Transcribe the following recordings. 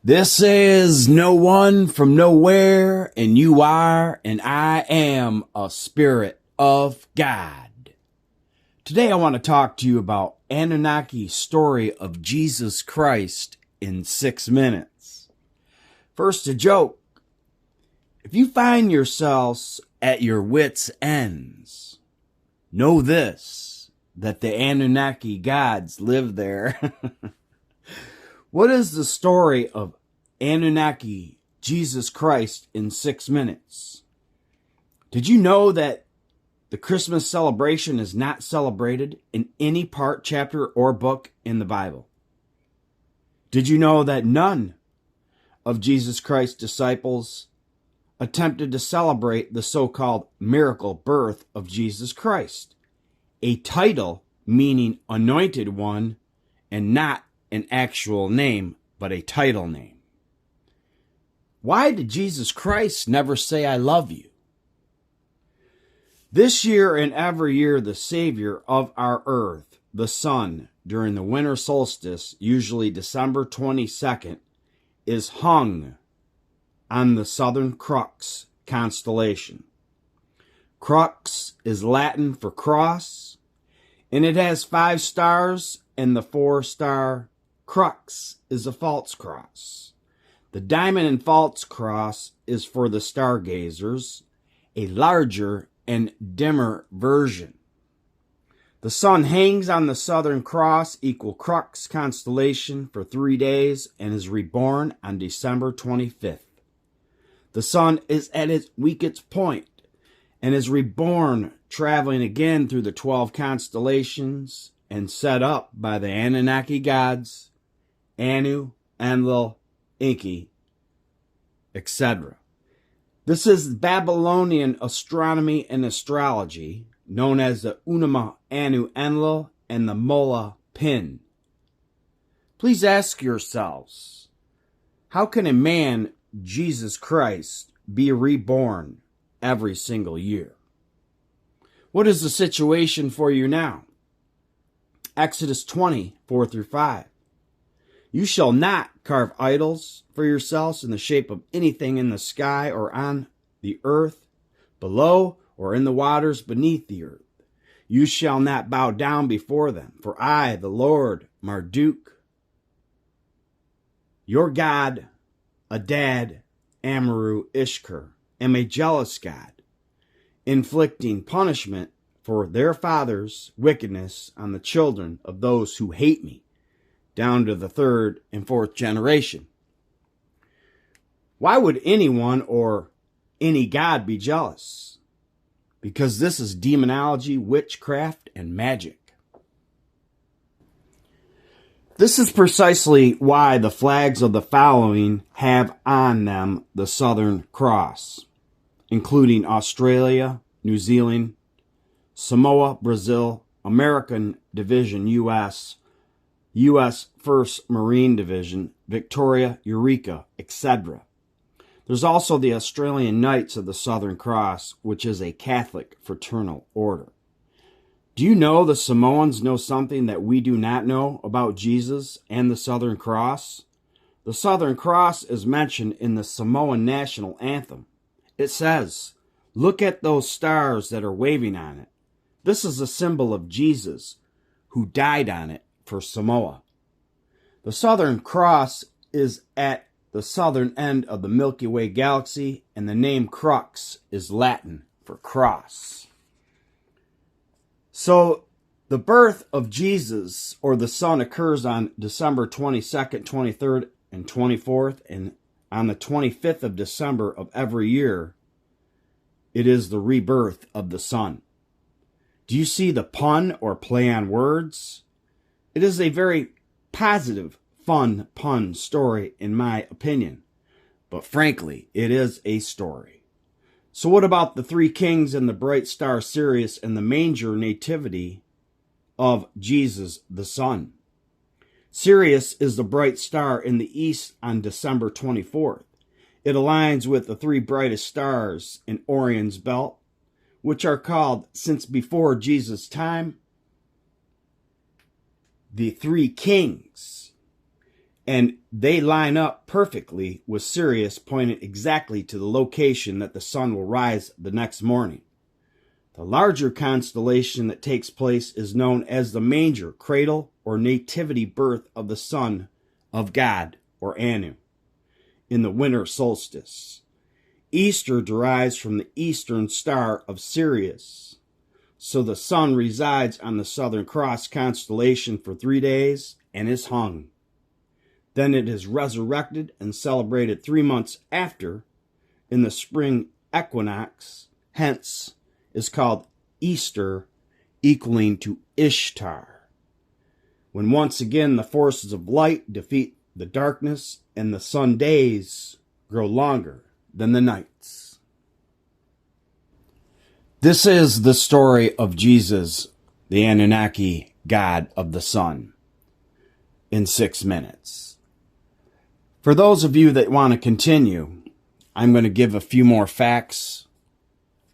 This is no one from nowhere, and you are, and I am a spirit of God. Today I want to talk to you about Anunnaki's story of Jesus Christ in 6 minutes. First, a joke. If you find yourselves at your wits' ends, know this, that the Anunnaki gods live there. What is the story of Anunnaki Jesus Christ in 6 minutes? Did you know that the Christmas celebration is not celebrated in any part, chapter, or book in the Bible? Did you know that none of Jesus Christ's disciples attempted to celebrate the so-called miracle birth of Jesus Christ, a title meaning anointed one and not an actual name, but a title name? Why did Jesus Christ never say, "I love you"? This year and every year, the Savior of our earth, the sun, during the winter solstice, usually December 22nd, is hung on the Southern Crux constellation. Crux is Latin for cross, and it has 5 stars, and the 4-star crux is a false cross. The diamond and false cross is for the stargazers, a larger and dimmer version. The sun hangs on the Southern Cross equal crux constellation for 3 days and is reborn on December 25th. The sun is at its weakest point and is reborn, traveling again through the 12 constellations and set up by the Anunnaki gods, Anu, Enlil, Enki, etc. This is Babylonian astronomy and astrology, known as the Unuma Anu Enlil and the Mola Pin. Please ask yourselves, how can a man, Jesus Christ, be reborn every single year? What is the situation for you now? Exodus 20, 4 through 5. You shall not carve idols for yourselves in the shape of anything in the sky or on the earth below or in the waters beneath the earth. You shall not bow down before them, for I, the Lord Marduk, your God, Adad, Amaru, Ishkur, am a jealous God, inflicting punishment for their fathers' wickedness on the children of those who hate me, down to the 3rd and 4th generation. Why would anyone or any god be jealous? Because this is demonology, witchcraft, and magic. This is precisely why the flags of the following have on them the Southern Cross, including Australia, New Zealand, Samoa, Brazil, American Division, U.S., U.S. 1st Marine Division, Victoria, Eureka, etc. There's also the Australian Knights of the Southern Cross, which is a Catholic fraternal order. Do you know the Samoans know something that we do not know about Jesus and the Southern Cross? The Southern Cross is mentioned in the Samoan national anthem. It says, "Look at those stars that are waving on it. This is a symbol of Jesus, who died on it for Samoa." The Southern Cross is at the southern end of the Milky Way galaxy, and the name crux is Latin for cross. So, the birth of Jesus, or the Son, occurs on December 22nd, 23rd, and 24th, and on the 25th of December of every year, it is the rebirth of the Son. Do you see the pun or play on words? It is a very positive, fun pun story, in my opinion. But frankly, it is a story. So what about the 3 kings and the bright star Sirius and the manger nativity of Jesus the Son? Sirius is the bright star in the east on December 24th. It aligns with the 3 brightest stars in Orion's belt, which are called, since before Jesus' time, the 3 kings. and they line up perfectly with Sirius, pointing exactly to the location that the sun will rise the next morning. The larger constellation that takes place is known as the manger, cradle, or nativity birth of the Son of God, or Anu, in the winter solstice. Easter derives from the eastern star of Sirius. So the sun resides on the Southern Cross constellation for 3 days and is hung. Then it is resurrected and celebrated 3 months after in the spring equinox, hence is called Easter, equaling to Ishtar, when once again the forces of light defeat the darkness and the sun days grow longer than the nights. This is the story of Jesus, the Anunnaki god of the sun, in 6 minutes. For those of you that want to continue, I'm going to give a few more facts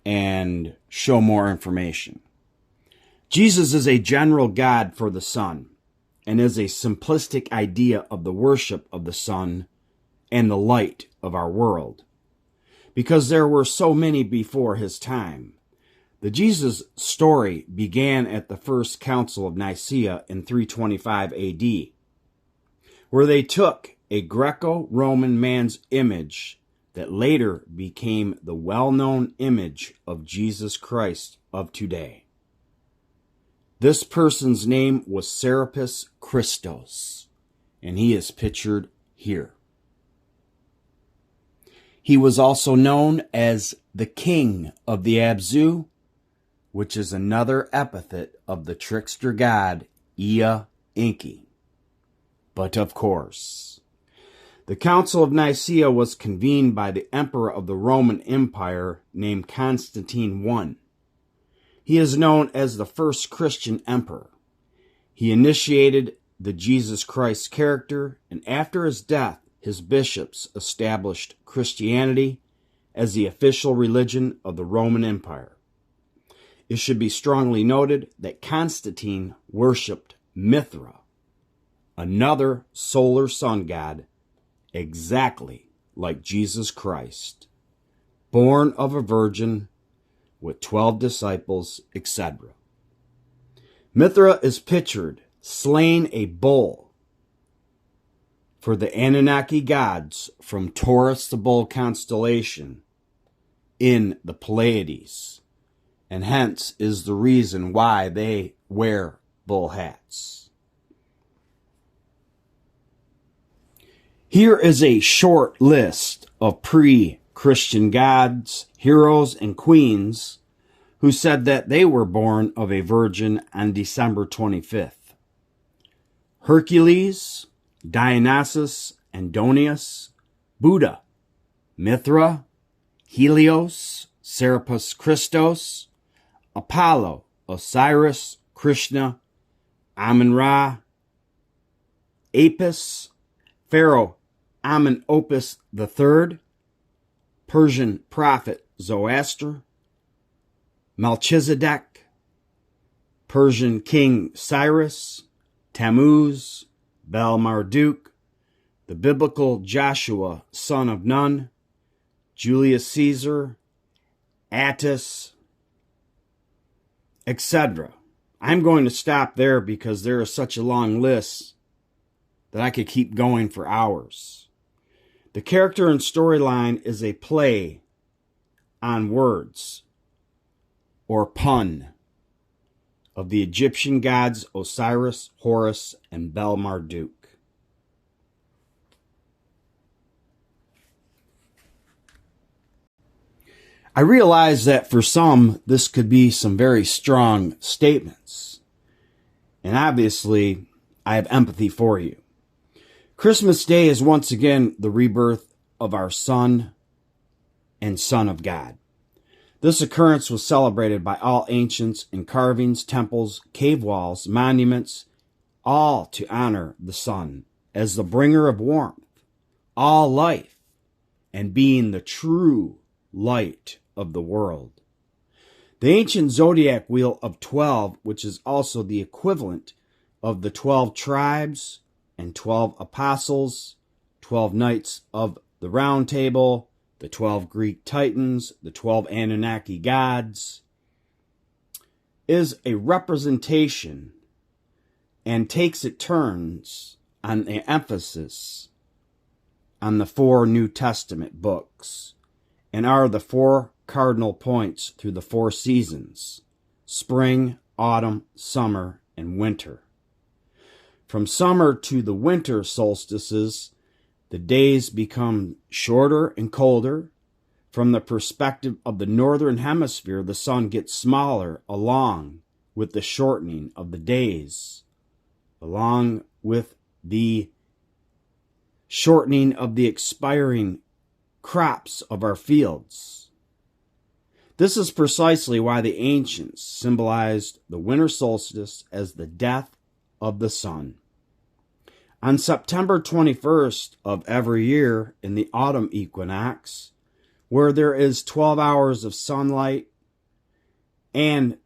and show more information. Jesus is a general god for the sun and is a simplistic idea of the worship of the sun and the light of our world, because there were so many before his time. The Jesus story began at the First Council of Nicaea in 325 AD, where they took a Greco-Roman man's image that later became the well-known image of Jesus Christ of today. This person's name was Serapis Christos, and he is pictured here. He was also known as the King of the Abzu, which is another epithet of the trickster god Ea Enki. But of course, the Council of Nicaea was convened by the Emperor of the Roman Empire named Constantine I. He is known as the first Christian emperor. He initiated the Jesus Christ character, and after his death, his bishops established Christianity as the official religion of the Roman Empire. It should be strongly noted that Constantine worshipped Mithra, another solar sun god, exactly like Jesus Christ, born of a virgin with 12 disciples, etc. Mithra is pictured slaying a bull for the Anunnaki gods from Taurus the bull constellation in the Pleiades, and hence is the reason why they wear bull hats. Here is a short list of pre-Christian gods, heroes, and queens who said that they were born of a virgin on December 25th. Hercules, Dionysus, Andonius, Buddha, Mithra, Helios, Serapis Christos, Apollo, Osiris, Krishna, Amun-Ra, Apis, Pharaoh Amenhotep III, Persian prophet Zoroaster, Melchizedek, Persian king Cyrus, Tammuz, Bel-Marduk, the biblical Joshua, son of Nun, Julius Caesar, Attis, etc. I'm going to stop there because there is such a long list that I could keep going for hours. The character and storyline is a play on words or pun of the Egyptian gods Osiris, Horus, and Bel-Marduk. I realize that for some, this could be some very strong statements. And obviously, I have empathy for you. Christmas Day is once again the rebirth of our Son and Son of God. This occurrence was celebrated by all ancients in carvings, temples, cave walls, monuments, all to honor the sun as the bringer of warmth, all life, and being the true light of the world. The ancient zodiac wheel of 12, which is also the equivalent of the 12 tribes and 12 apostles, 12 knights of the Round Table, the 12 Greek titans, the 12 Anunnaki gods, is a representation and takes its turns on the emphasis on the 4 New Testament books, and are the 4 cardinal points through the 4 seasons: spring, autumn, summer, and winter. From summer to the winter solstices, the days become shorter and colder. From the perspective of the northern hemisphere, the sun gets smaller along with the shortening of the days, along with the shortening of the expiring crops of our fields. This is precisely why the ancients symbolized the winter solstice as the death of the sun. On September 21st of every year in the autumn equinox, where there is 12 hours of sunlight, and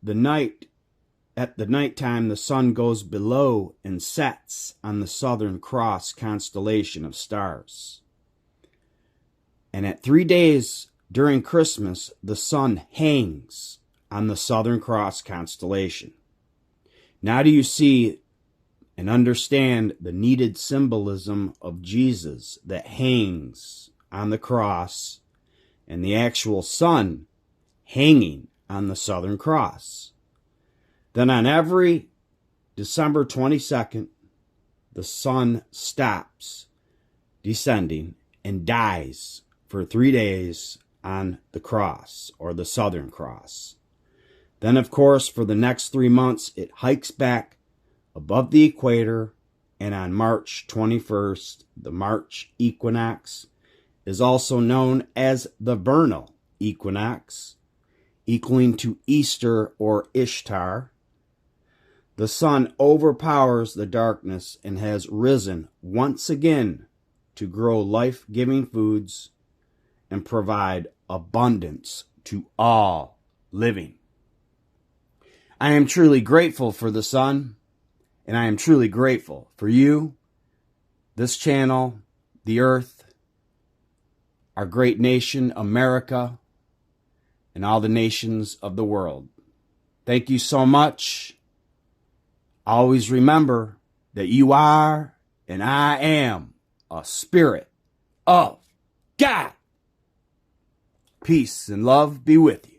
at the nighttime the sun goes below and sets on the Southern Cross constellation of stars. And at 3 days during Christmas, the sun hangs on the Southern Cross constellation. Now do you see and understand the needed symbolism of Jesus that hangs on the cross and the actual sun hanging on the Southern Cross? Then on every December 22nd, the sun stops descending and dies for 3 days on the cross, or the Southern Cross. Then, of course, for the next 3 months, it hikes back above the equator, and on March 21st, the March equinox is also known as the vernal equinox, equaling to Easter or Ishtar. The sun overpowers the darkness and has risen once again to grow life-giving foods and provide abundance to all living. I am truly grateful for the sun, and I am truly grateful for you, this channel, the earth, our great nation, America, and all the nations of the world. Thank you so much. Always remember that you are and I am a spirit of God. Peace and love be with you.